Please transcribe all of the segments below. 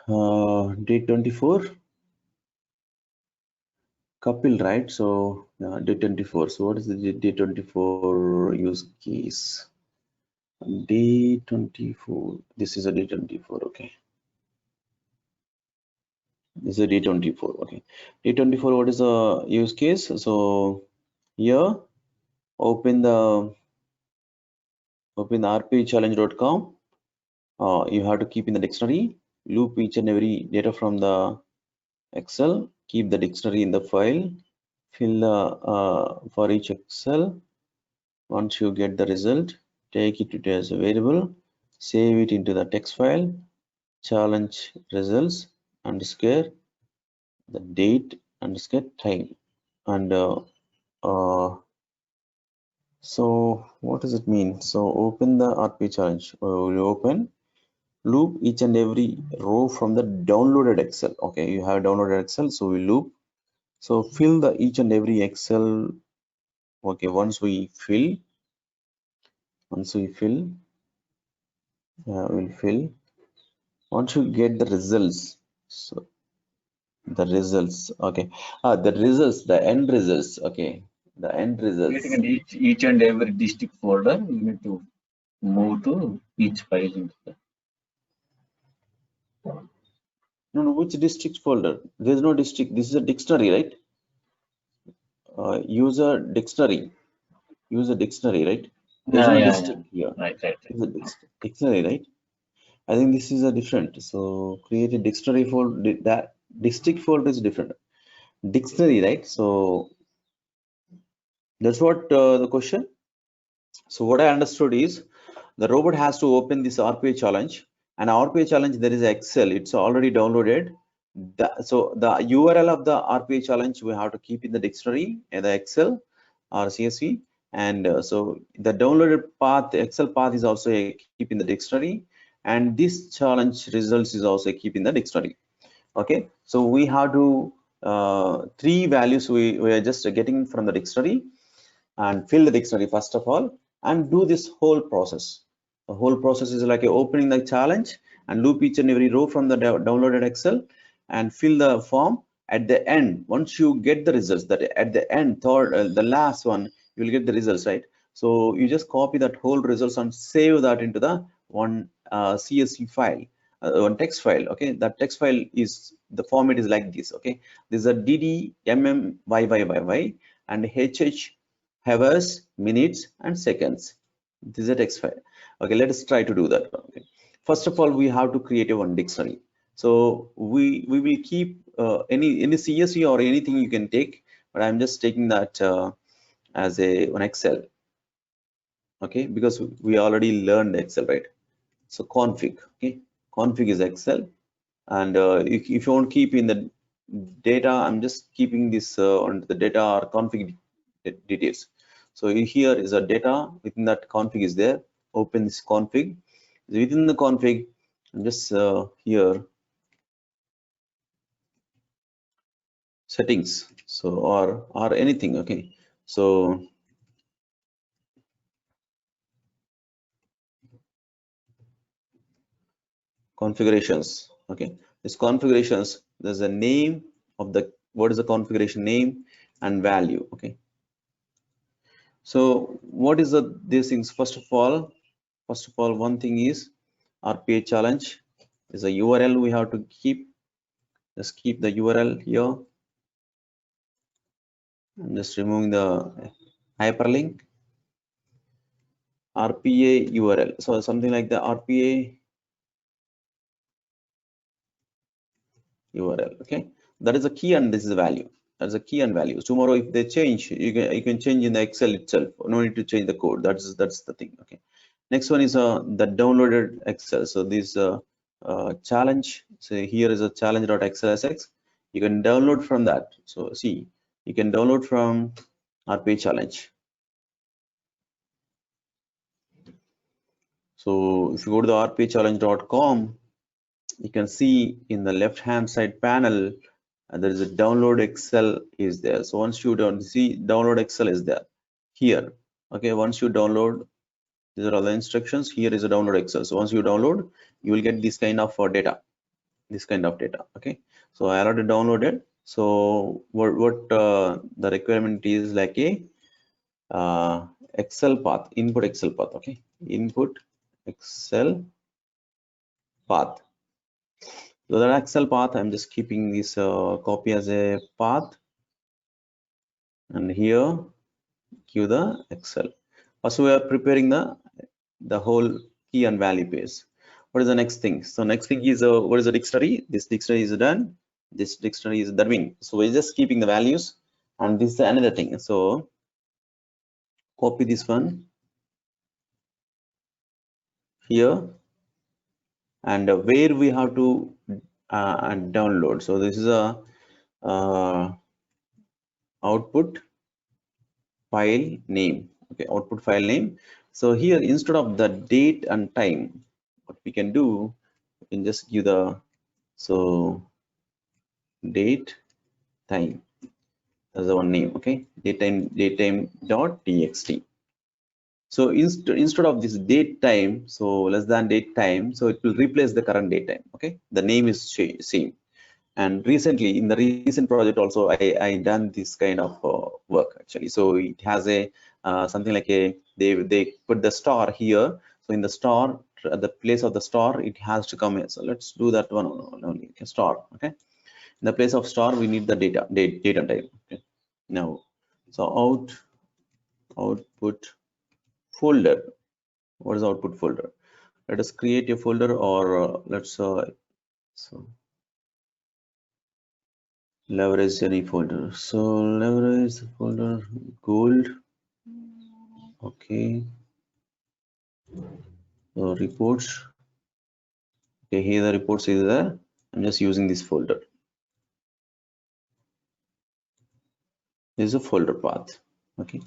Date 24. Kapil, right? So date 24. So what is the date 24 use case? Day 24. This is a day 24. Okay. This is a day 24. Okay. Day 24. What is the use case? So here, open the rpchallenge.com. You have to keep in the dictionary, loop each and every data from the Excel, keep the dictionary in the file, fill the for each Excel. Once you get the result, take it as a variable, save it into the text file, challenge results underscore the date underscore time. And so what does it mean? So open the RP challenge. We'll open, loop each and every row from the downloaded Excel. Okay, you have downloaded Excel, so we loop. So fill the each and every Excel. Okay, once we fill, we'll fill. Once you get the results, so the results, okay, the end results, okay, the end results. Creating each and every district folder, you need to move to each file. No, which district folder? There is no district. This is a dictionary, right? User dictionary, right? There's no district here. Right. It's a dictionary, right? I think this is a different. So create a dictionary folder. That district folder is different. Dictionary, right? So that's what the question. So what I understood is the robot has to open this RPA challenge, and RPA challenge there is Excel. It's already downloaded. So the URL of the RPA challenge we have to keep in the dictionary, in the Excel or CSV, and so the downloaded path, the Excel path is also keep in the dictionary, and this challenge results is also keep in the dictionary. Okay, so we have to three values we are just getting from the dictionary, and fill the dictionary first of all, and do this whole process. The whole process is like opening the challenge and loop each and every row from the downloaded Excel and fill the form. At the end, once you get the results, that at the end, the last one, you will get the results, right? So you just copy that whole results and save that into the one CSV file, one text file. Okay, that text file is, the format is like this. Okay, this is a dd mm and hh hours, minutes, and seconds. This is a text file. Okay, let us try to do that. Okay, first of all, we have to create a one dictionary. So we will keep any CSV or anything you can take, but I'm just taking that as an Excel. Okay, because we already learned Excel, right? So config. Okay, config is Excel, and if you want to keep in the data, I'm just keeping this on the data or config details. So here is a data, within that config is there. Open this config. Within the config, I'm just here settings, so or anything. Okay, so configurations. Okay, this configurations, there's a name of the, what is the configuration name and value. Okay, so what is these things? First of all, one thing is RPA challenge is a URL we have to keep. Just keep the URL here. I'm just removing the hyperlink. RPA URL. So something like the RPA URL. Okay, that is a key and this is a value. That's a key and value. Tomorrow, if they change, you can change in the Excel itself. No need to change the code. That's the thing. Okay. Next one is the downloaded Excel. So this challenge. So here is a chellange.xlsx. You can download from that. So see, you can download from RPA challenge. So if you go to the rpchallenge.com, you can see in the left hand side panel there is a download Excel is there. So once you don't see, download Excel is there here. Okay, once you download, these are all the instructions. Here is a download Excel. So once you download, you will get this kind of data. this kind of data. Okay, so I already downloaded. So what the requirement is like a Excel path, input Excel path. Okay, input Excel path. So that Excel path, I'm just keeping this copy as a path, and here give the Excel. First, we are preparing the whole key and value page. What is the next thing? So next thing is what is the dictionary? This dictionary is done. This dictionary is done. So we're just keeping the values, and this is another thing. So copy this one here, and where we have to download. So this is a uh, output file name. Okay, output file name. So here, instead of the date and time, what we can do, we can just give the date time as the one name. Okay, datetime dot txt. So instead of this date time, so less than date time, so it will replace the current date time. Okay, the name is same. And recently, in the recent project also, I done this kind of work actually. So it has a something like a they put the star here. So in the star, at the place of the star, it has to come in. So let's do that one only. Okay, star. Okay, in the place of star, we need the date and time. Okay, now so output folder. What is output folder? Let us create a folder, or let's so leverage any folder. So leverage the folder gold. Okay, so reports. Okay, here the reports is there. I'm just using this folder. This is a folder path. Okay,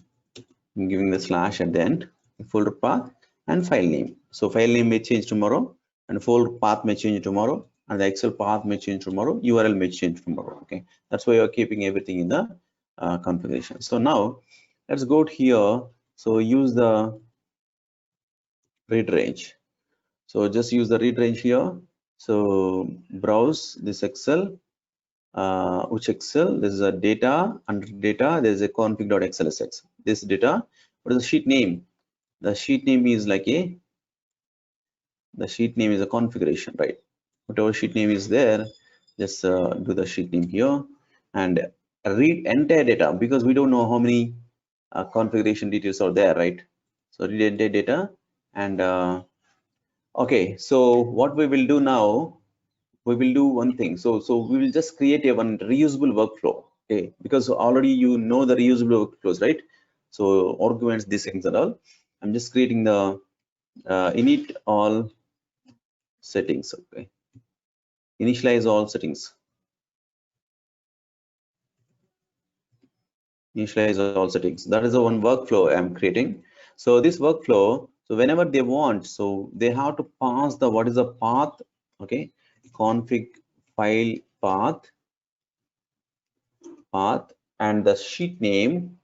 I'm giving the slash at the end. Folder path and file name. So file name may change tomorrow, and folder path may change tomorrow, and the Excel path may change tomorrow. URL may change tomorrow. Okay, that's why you're keeping everything in the configuration. So now let's go here. So use the read range. So just use the read range here. So browse this Excel, which Excel, this is a data, under data, there is a config.xlsx. This data, what is the sheet name? The sheet name is like the sheet name is a configuration, right? Whatever sheet name is there, just do the sheet name here and read entire data, because we don't know how many configuration details are there, right? So read entire data. And okay, so what we will do now, we will do one thing. So we will just create a one reusable workflow. Okay, because already you know the reusable workflows, right? So arguments, these things and all. I'm just creating the init all settings. Okay, initialize all settings. Initialize all settings. That is the one workflow I'm creating. So this workflow, so whenever they want, so they have to pass the what is the path. Okay, config file path and the sheet name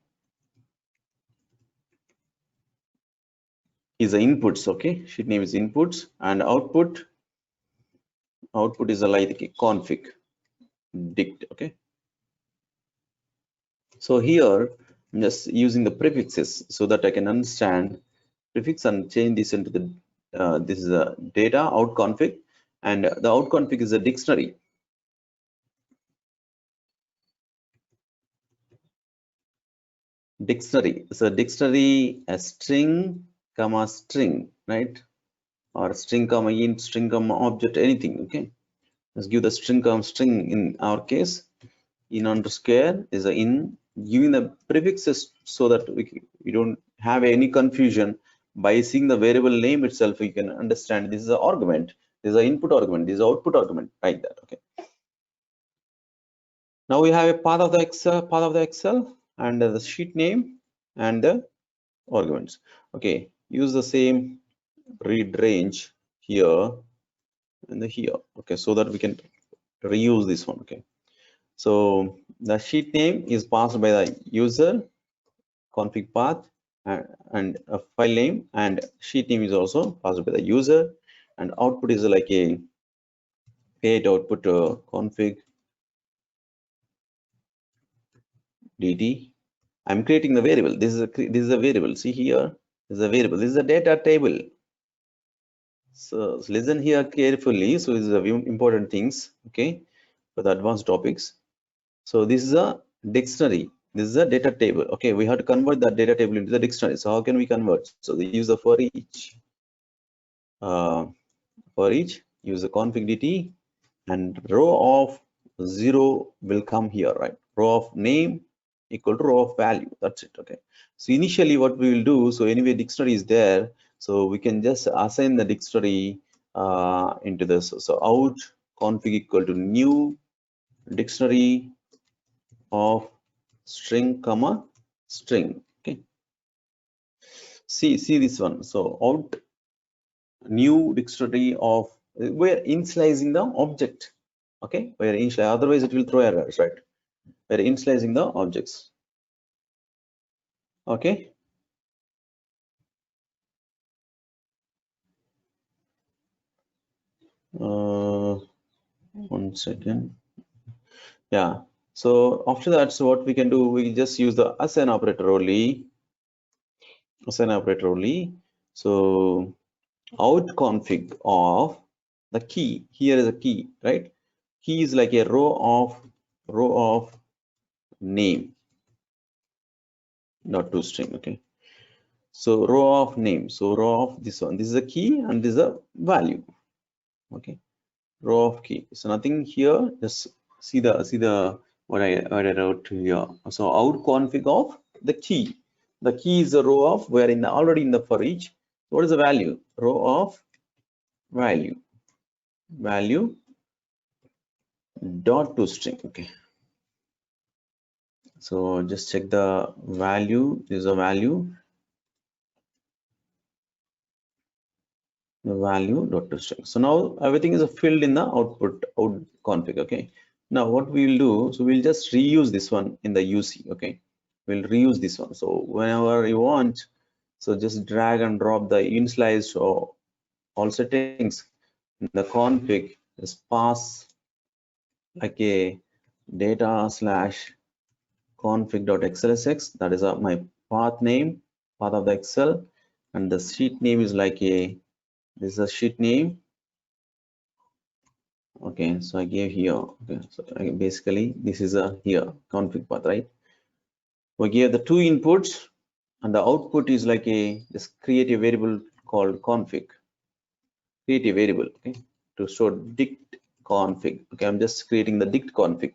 is the inputs. Okay, sheet name is inputs, and output is a like config dict. Okay, so here I'm just using the prefixes so that I can understand prefix and change this into the this is a data out config, and the out config is a dictionary. So dictionary, a string comma string, right? Or string comma int, string comma object, anything. Okay, let's give the string comma string in our case. In underscore is a in, giving the prefixes so that we don't have any confusion. By seeing the variable name itself, you can understand this is an argument, this is an input argument, this is an output argument, like that. Okay, now we have a path of the Excel and the sheet name and the arguments. Okay, use the same read range here and here. Okay, so that we can reuse this one. Okay, so the sheet name is passed by the user, config path, and a file name, and sheet name is also passed by the user, and output is like a create output config dt. I'm creating the variable. This is a variable. See here, this is a variable. This is a data table. So listen here carefully. So this is a important things, okay, for the advanced topics. So this is a dictionary. This is a data table. Okay, we have to convert that data table into the dictionary. So how can we convert? So they use the for each. For each, use the config dt, and row of 0 will come here, right? Row of name equal to row of value. That's it. Okay, so initially what we will do, so anyway dictionary is there, so we can just assign the dictionary into this. So out config equal to new dictionary of string comma string. Okay, see this one. So out new dictionary of, we're initializing the object. Okay, we're initializing, otherwise it will throw errors, right? We're initializing the objects. Okay, one second. Yeah, so after that, so what we can do, we just use the assign operator only. Assign operator only. So out config of the key, here is a key, right? Key is like a row of name, not to string. Okay, so row of name, so row of this one, this is a key and this is a value. Okay, row of key. So nothing here, just see the what I wrote here. So out config of the key. The key is a row of, where in the already in the for each, what is the value? Row of value dot to string. Okay, so just check the value. This is a value, the value dot to string. So now everything is filled in the out config. Okay, now what we will do, so we'll just reuse this one in the UC. Okay, we'll reuse this one. So whenever you want, so just drag and drop the initialize or all settings in the config, just pass like a data slash config.xlsx. That is my path name, path of the Excel, and the sheet name is like a, this is a sheet name. Okay, so I gave here. Okay, so basically this is a here config path, right? We gave the two inputs, and the output is like a, just create a variable called config. Create a variable, okay, to store dict config. Okay, I'm just creating the dict config.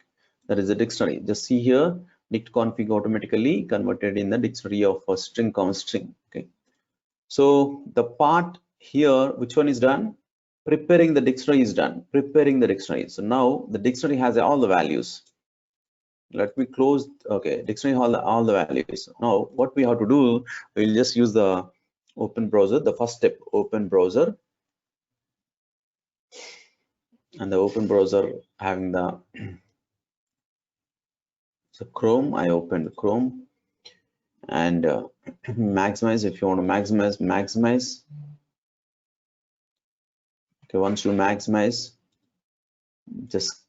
That is the dictionary. Just see here, dict config automatically converted in the dictionary of a string comma string. Okay, so the part here, which one is done? Preparing the dictionary is done. Preparing the dictionary. So now the dictionary has all the values. Let me close. Okay, dictionary all the values. Now what we have to do, we'll just use the open browser. The first step, open browser, and the open browser having the, so Chrome. I opened Chrome, and maximize. If you want to maximize. Okay, once you maximize, just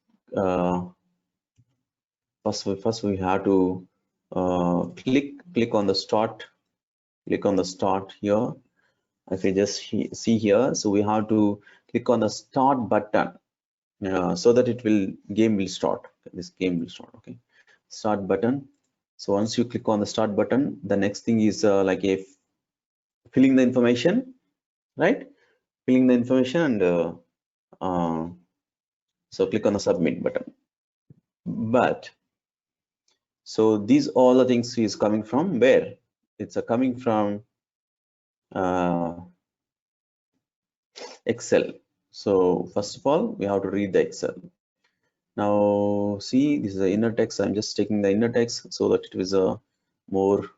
first we have to click on the start. Click on the start here. If you just see here, so we have to click on the start button, so that it will game will start. This game will start. Okay, start button. So once you click on the start button, the next thing is like a filling the information, right? Filling the information, and so click on the submit button. But so these all the things is coming from where? It's coming from Excel. So first of all, we have to read the Excel. Now see, this is the inner text. I'm just taking the inner text so that it is a more.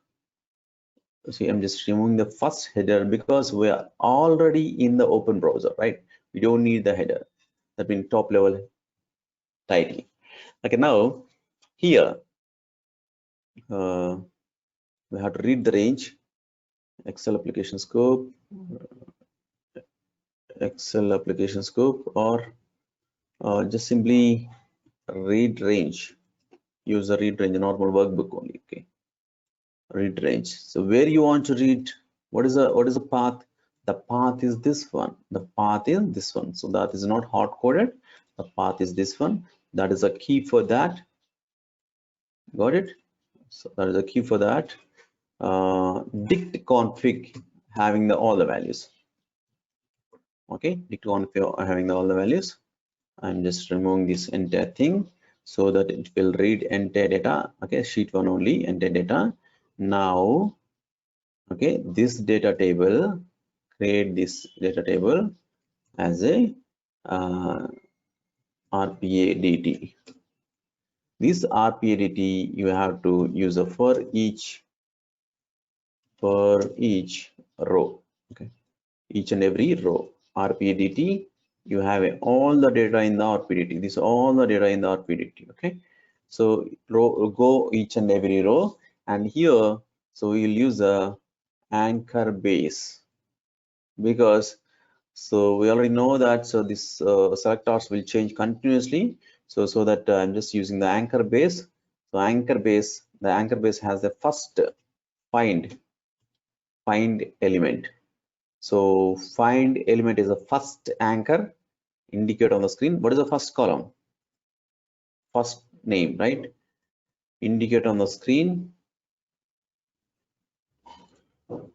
See, I'm just removing the first header because we are already in the open browser, right? We don't need the header. That means top level title. Okay, now here we have to read the range. Excel application scope, or just simply read range. Use the read range, normal workbook only. Okay, read range. So where you want to read, what is the path? The path is this one. The path is this one. So that is not hard coded. The path is this one. That is a key for that. Got it? So that is a key for that. Dict config having all the values. Okay, dict config having all the values. I'm just removing this entire thing so that it will read entire data. Okay, sheet 1 only, entire data. Now, okay, this data table, create this data table as a RPA-DT. This RPA-DT you have to use a for each row. Okay, each and every row. RPA-DT, you have all the data in the RPA-DT. This is all the data in the RPA-DT. Okay, so go each and every row, and here, so we'll use a anchor base, because so we already know that, so this selectors will change continuously, so that I'm just using the anchor base. So the anchor base has the first find element. So find element is the first anchor, indicate on the screen. What is the first column? First name, right? Indicate on the screen.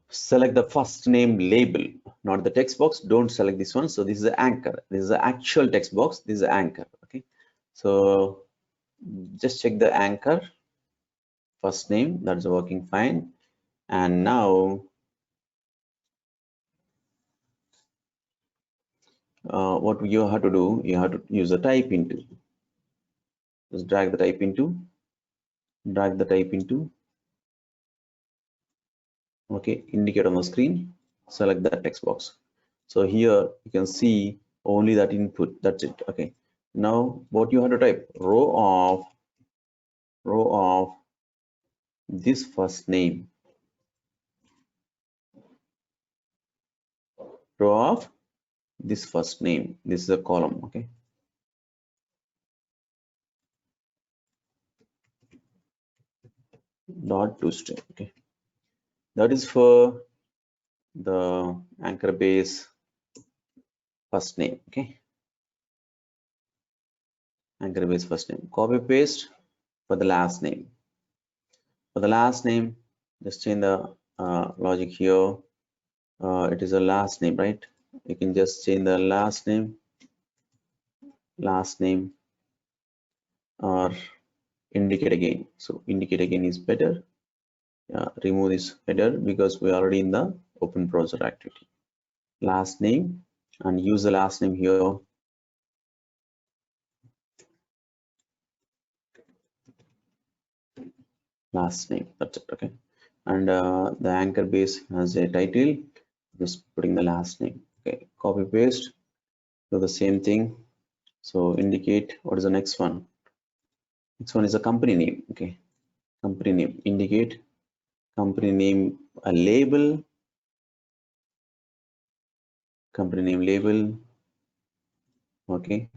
Select the first name label, not the text box. Don't select this one. So this is the anchor. This is the actual text box. This is the anchor. Okay. So just check the anchor first name. That's working fine. And now what you have to do, you have to use a type into. Just drag the type into. Okay, indicate on the screen. Select that text box. So here you can see only that input. That's it. Okay. Now what you have to type, row of this first name, row of this first name. This is a column. Okay. Dot to string. Okay. That is for the anchor base first name. Okay. Anchor base first name. Copy paste for the last name. For the last name, just change the logic here. It is a last name, right? You can just change the last name, or indicate again. So indicate again is better. Remove this header because we are already in the open browser activity. Last name, and use the last name here. Last name, that's it. Okay. And the anchor base has a title, just putting the last name. Okay, copy paste, do the same thing. So indicate, what is the next one? Next one is a company name. Okay, company name, indicate company name, a label, company name label. Okay,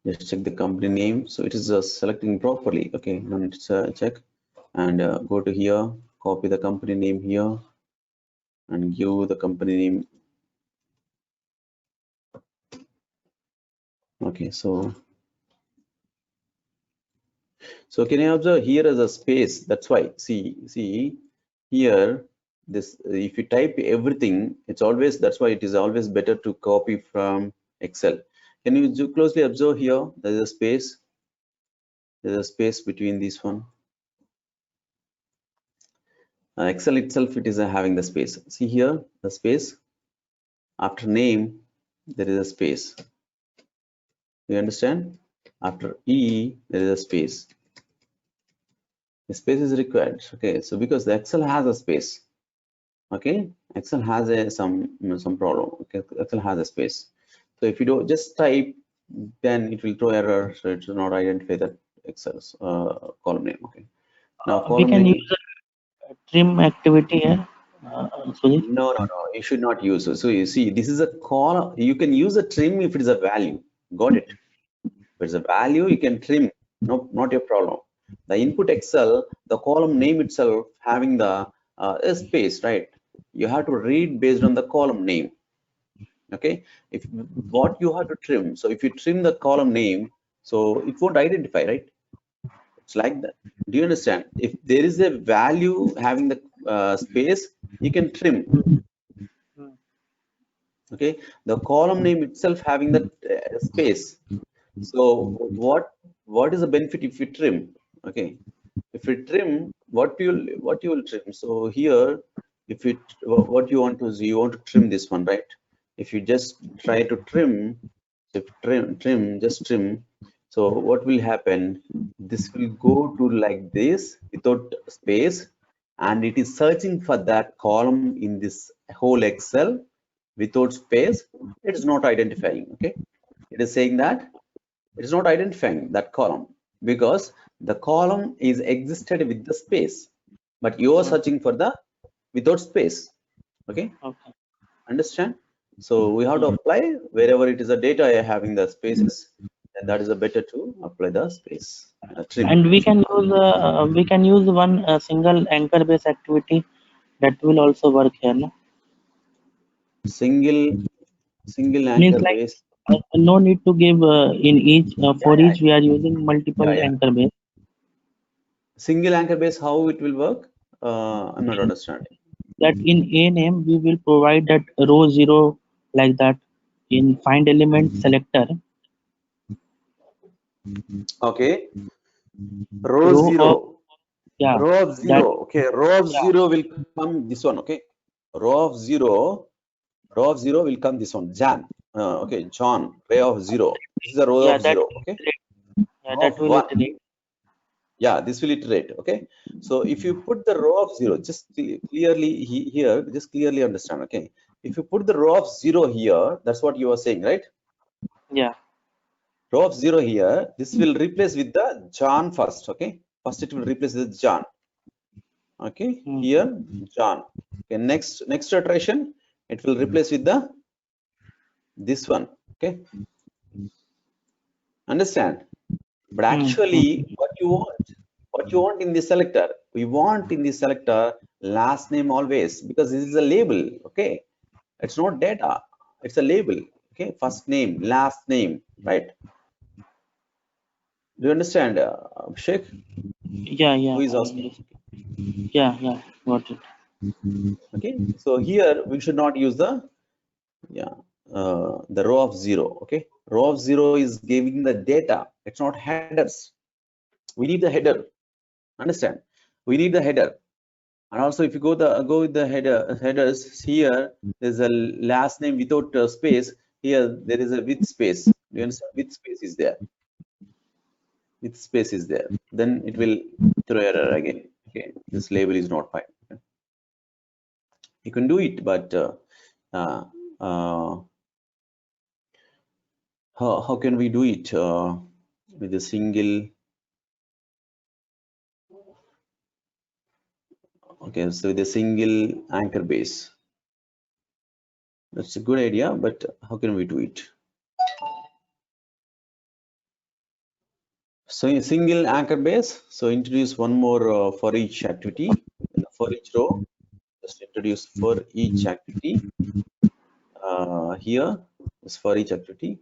just check the company name. So it is selecting properly. Okay, now let's check and go to here, copy the company name here and give the company name. Okay, so can you observe here as a space? That's why, see here, this, if you type everything, it's always, that's why it is always better to copy from Excel. Can you closely observe here? There is a space. There's a space between this one. Excel itself, it is having the space. See here, the space. After name, there is a space. You understand? After E, there is a space. The space is required. Okay, so because the Excel has a space. Okay, Excel has some problem. Okay, Excel has a space. So if you don't just type, then it will throw error. So it will not identify that Excel's column name. Okay. Now We column can name. use a trim activity here, Sudhir. No. You should not use it. So you see, this is a column. You can use a trim if it is a value. Got it? If it's a value, you can trim. No, not your problem. The input Excel, the column name itself having the a space, right? You have to read based on the column name. Okay. If what you have to trim. So if you trim the column name, so it won't identify, right? It's like that. Do you understand? If there is a value having the space, you can trim. Okay. The column name itself having that space. So what is the benefit if you trim? Okay. If you trim, what you will trim? So here, if it what you want to do, you want to trim this one, right? If you just try to trim, if trim, just trim. So what will happen? This will go to like this without space, and it is searching for that column in this whole Excel without space. It is not identifying. Okay, it is saying that it is not identifying that column because the column is existed with the space, but you are searching for the without space. Okay, Okay. understand? So we have to apply wherever it is a data having the spaces, and that is a better to apply the space trim. And we can use one single anchor based activity that will also work here. No, Single means anchor like base. no need to give in each Yeah, for yeah, each we are using yeah, multiple yeah. anchor base. Single anchor base, how it will work? I'm not understanding. That in a name we will provide that row 0 like that. In find element selector, Okay, row row of, zero. yeah, Row of that, zero. Okay, row of yeah, zero will come this one. Okay, row of zero. Row of zero will come this one. Jan. Okay, John. Row of zero. This is a row yeah, of that zero. will Okay, iterate. Yeah, row that of will one. iterate. Yeah, this will iterate. Okay, so if you put the row of zero, just clearly here, just clearly understand. Okay, if you put the row of zero here, that's what you are saying, right? Yeah. Row of zero here, this will replace with the John first. Okay, first it will replace with John. Okay, Hmm. here John. Okay, next iteration, it will replace with the this one. Okay, understand? But Hmm. Hmm. actually, what you want in the selector, we want in the selector last name always because this is a label. Okay, it's not data, it's a label. Okay, first name, last name, right? Do you understand, Sheikh? Yeah, Who yeah, is I asking? understand. Yeah, yeah, got it. Okay, so here we should not use the the row of zero. Okay, row of zero is giving the data, it's not headers. We need the header, understand? We need the header. And also if you go with the headers here, there's a last name without space. Here there is a with space. Do you understand? With space is there, with space is there, then it will throw error again. Okay, this label is not fine. Okay? You can do it, but uh, uh, how can we do it with a single? Okay, so with a single anchor base, that's a good idea, but how can we do it? So in single anchor base, so introduce one more for each activity. In the for each row, just introduce for each activity. Here is for each activity.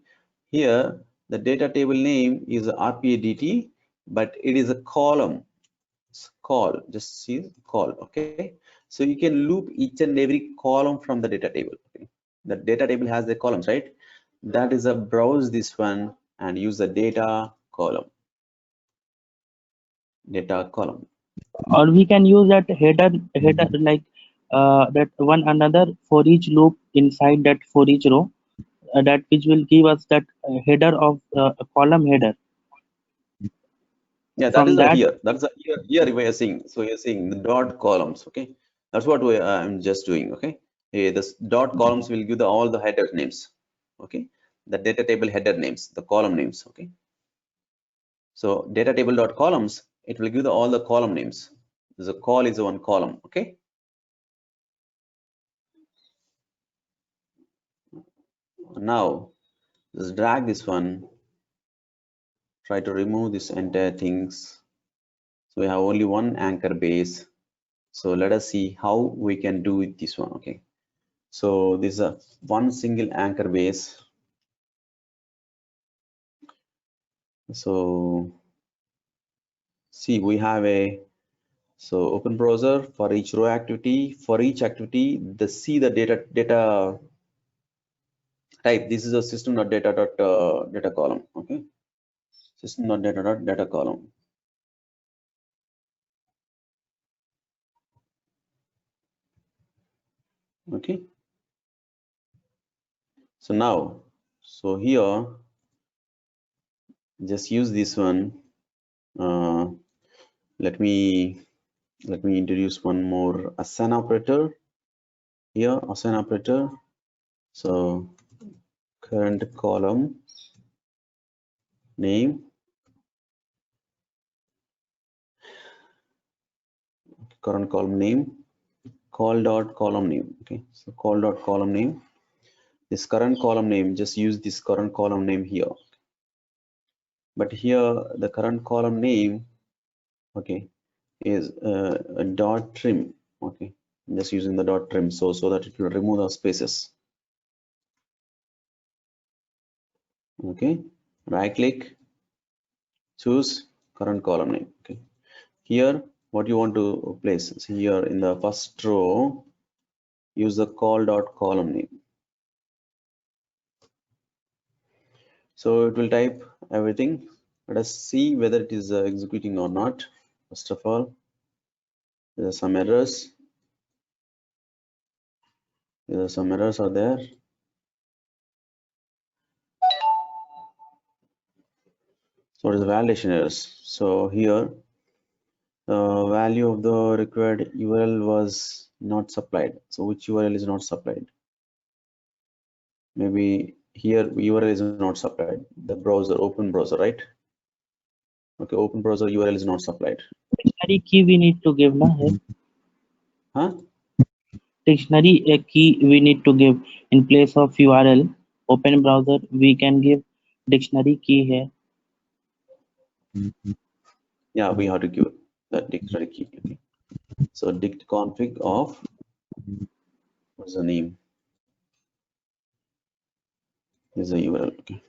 Here, the data table name is RPADT, but it is a column. It's call, just see call. Okay, so you can loop each and every column from the data table. Okay, the data table has the columns, right? That is a browse this one and use the data column. Data column. Or we can use that header like that one another for each loop inside that for each row, that which will give us that header of a column header. Yeah, that From is a that, here. That's a here we are seeing. So you're seeing the dot columns. Okay, that's what I'm just doing. Okay, this dot columns will give the all the header names. Okay, the data table header names, the column names. Okay, so data table dot columns, it will give the all the column names. The call is one column. Okay, now just drag this one try to remove this entire things. So we have only one anchor base. So let us see how we can do with this one. Okay. So this is a one single anchor base. So see, we have a open browser for each row activity. For each activity, the data type. This is a system.data column. Okay, system.data column. Okay. So now, here, just use this one. Let me introduce one more assign operator here. Assign operator. So current column name, current column name, call dot column name. Okay, so call dot column name. This current column name, just use this current column name here. But here the current column name, okay, is a dot trim. Okay, I'm just using the dot trim so that it will remove the spaces. Okay, right click, choose current column name. Okay, here what you want to place is here in the first row, use the call dot column name. So it will type everything. Let us see whether it is executing or not. First of all, there are some errors. Some errors are there. So what is the validation errors? So here, the value of the required URL was not supplied. So which URL is not supplied? Maybe here URL is not supplied. The browser, open browser, right? Okay, open browser URL is not supplied. Dictionary key we need to give na here. Huh? Dictionary a key we need to give in place of URL. Open browser we can give dictionary key here. Yeah, we have to give that dictionary key. Okay. So dict config of, what's the name? Is the URL. Okay.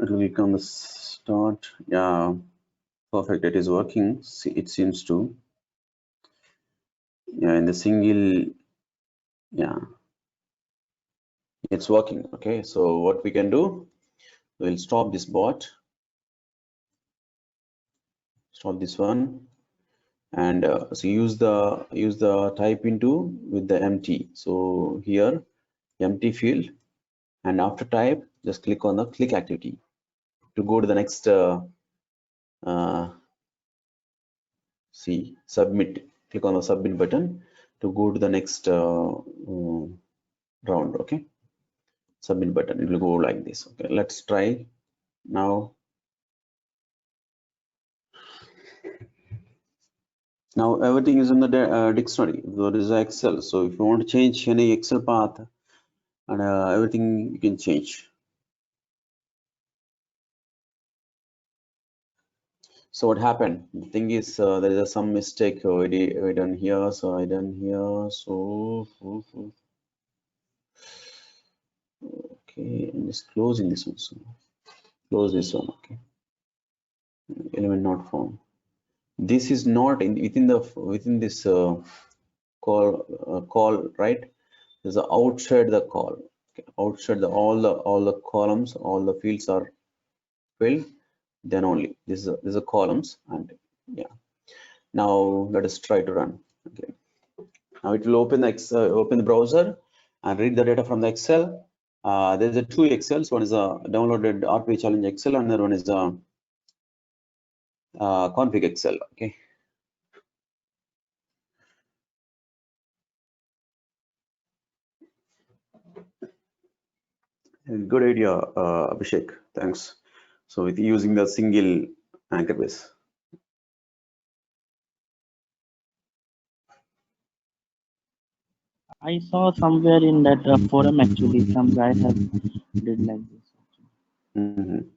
It will become the start. Yeah, perfect. It is working. See, it seems to. Yeah, in the single. Yeah, it's working. Okay, so what we can do, we'll stop this bot, stop this one, and so use the type into with the empty. So here, empty field, and after type, just click on the click activity to go to the next. See, submit. Click on the submit button to go to the next round. Okay, submit button. It will go like this. Okay, let's try now. Now everything is in the dictionary. There is Excel. So if you want to change any Excel path, and everything you can change. So what happened? The thing is, there is some mistake already done here. So I done here. So okay, I'm just closing this one. So close this one. Okay, element not found. This is not within this call, right? There's a outside the call. Okay. Outside all the columns, all the fields are filled. Then only this is a columns, and yeah. Now let us try to run. Okay. Now it will open the browser and read the data from the Excel. There's a two Excels. One is a downloaded RP challenge Excel, and another one is a config Excel. Okay. Good idea, Abhishek. Thanks. So with using the single anchor base. I saw somewhere in that forum actually some guy have did like this. Mhm.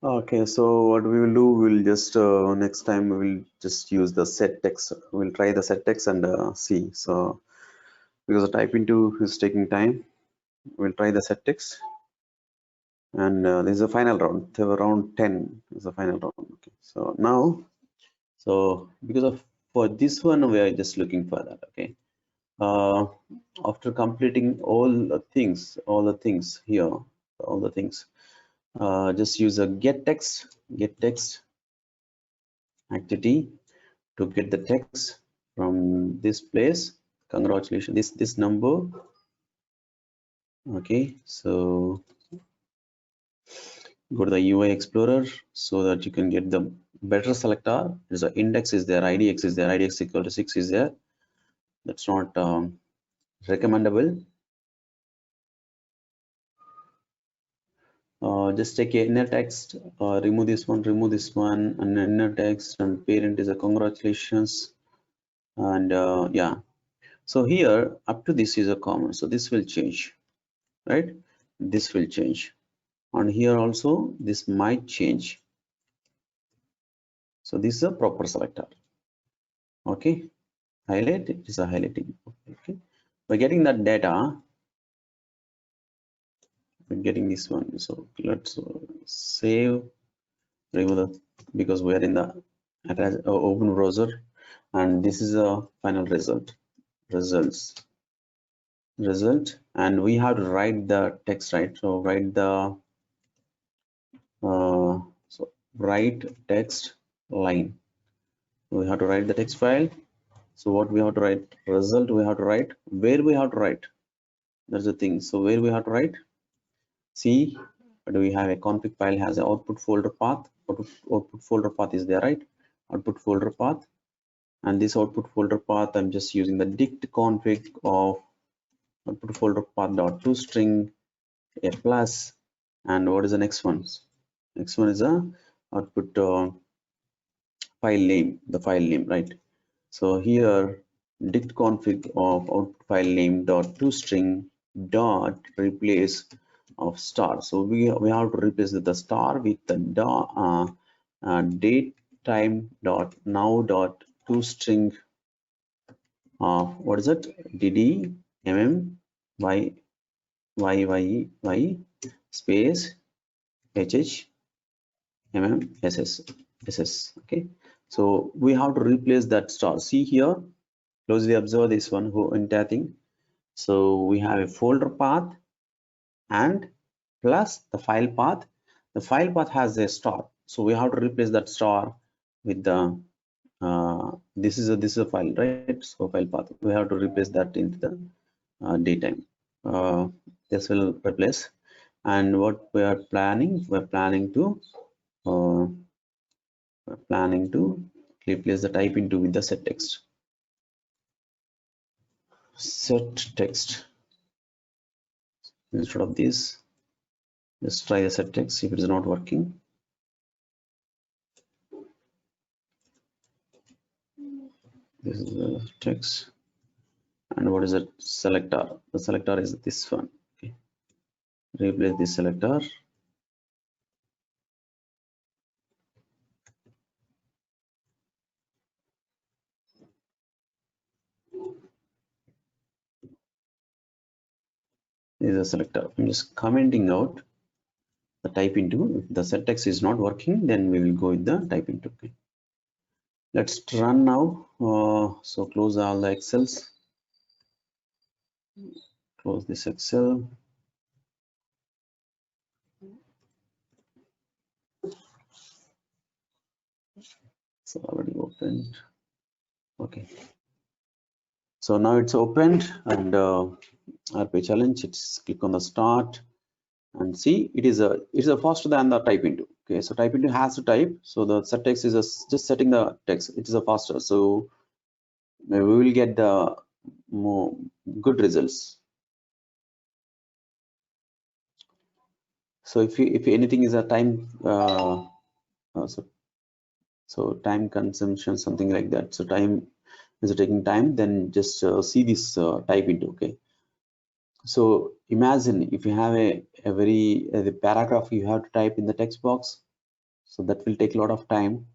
Okay, so what we will do, we'll just next time we will just use the set text. We'll try the set text and see. So because the type into is taking time, we'll try the set text. And this is the final round. There were round 10 is the final round. Okay, so now, so because of for this one, we are just looking for that. Okay, uh, after completing all the things here, all the things, just use a get text activity to get the text from this place. Congratulations, this number. Okay, so go to the UI Explorer so that you can get the better selector. There's an index is there, IDX is there, IDX equal to 6 is there. That's not recommendable. Just take a inner text, remove this one, and inner text, and parent is a congratulations. And yeah, so here up to this is a common, so this will change, right? This will change, and here also this might change. So this is a proper selector. Okay, highlight, it is a highlighting. Okay, by getting that data, we're getting this one. So let's save, remove the, because we are in the open browser, and this is a final result, and we have to write the text, right? So write the so write text line. We have to write the text file. So what we have to write? Result we have to write. Where we have to write? That's the thing. So where we have to write? See, do we have a config file has an output folder path? Output folder path is there, right? Output folder path, and this output folder path, I'm just using the dict config of output folder path dot toString a plus. And what is the next one? Next one is a output file name, the file name, right? So here dict config of output file name dot toString dot replace of star. So we have to replace the star with the date time dot now dot toString of what is it? dd y y space hh ss. Okay, so we have to replace that star. See here, closely observe this one who entire thing. So we have a folder path and plus the file path. The file path has a star, so we have to replace that star with the this is a file, right? So file path, we have to replace that into the daytime. This will replace. And what we are planning, we're planning to replace the type into with the set text. Set text instead of this. Just try the set text. If it is not working, this is the text. And what is it? Selector. The selector is this one. Okay. replace this selector. This is a selector. I'm just commenting out the type into. If the set text is not working, then we will go with the type into. Okay. Let's run now. So close all the Excels. Close this Excel. It's already opened. Okay. So now it's opened, and RP challenge. It's click on the start and see it is a faster than the type into. Okay, so type into has to type. So the set text is just setting the text. It is a faster. So we will get the more good results. So if anything is a time so time consumption, something like that. So time is taking time, then just see this type into. Okay. So imagine if you have a very the paragraph you have to type in the text box. So that will take a lot of time,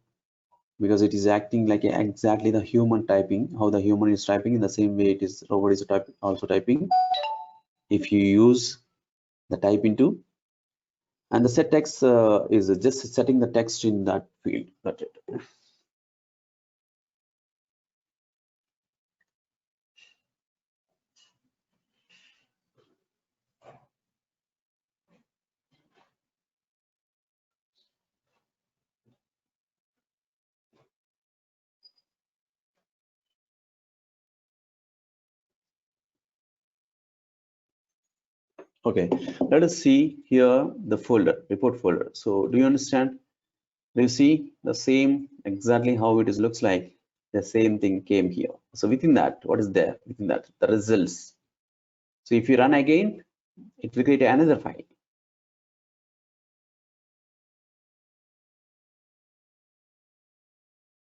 because it is acting like exactly the human typing, how the human is typing. In the same way it is robot is also typing. If you use the type into, and the set text is just setting the text in that field. That's it. Okay, let us see here the folder, report folder. So do you understand? Do you see the same exactly how it is looks like? The same thing came here. So within that, what is there? Within that, the results. So if you run again, it will create another file.